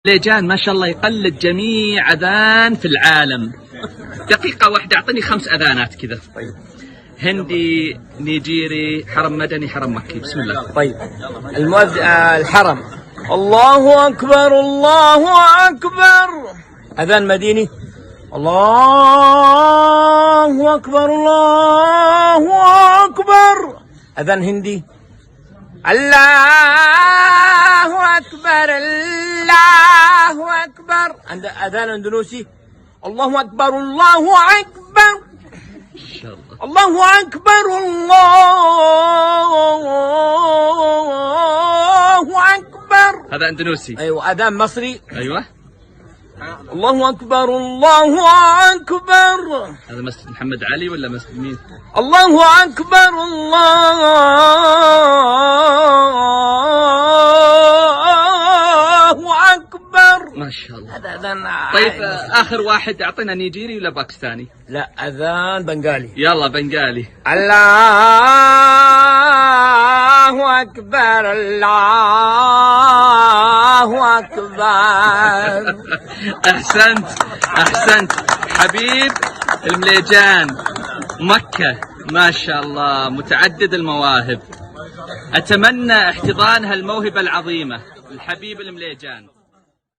مليجان ما شاء الله يقلد جميع أذان في العالم. دقيقة واحدة أعطني 5 أذانات كذا. طيب. هندي، نيجيري، حرم مدني، حرم مكي. بسم الله. طيب. الحرم. الله أكبر الله أكبر. أذان مديني. الله أكبر الله أكبر. أذان هندي. الله أكبر الله أكبر. عند أذان أندونيسي. الله أكبر الله أكبر. إن شاء الله. الله أكبر الله أكبر. هذا أندونيسي. أيوة. أذان مصري. أيوة. الله أكبر الله أكبر. هذا مسجد محمد علي ولا مسجد مين؟ الله أكبر الله أكبر. ما شاء الله. هذا أذان. طيب آخر واحد أعطينا نيجيري ولا باكستاني؟ لا، أذان بنغالي. يلا بنغالي. الله أكبر الله أكبر. أحسنت أحسنت حبيب المليجان. مكة ما شاء الله متعدد المواهب. أتمنى احتضان هالموهبة العظيمة الحبيب المليجان.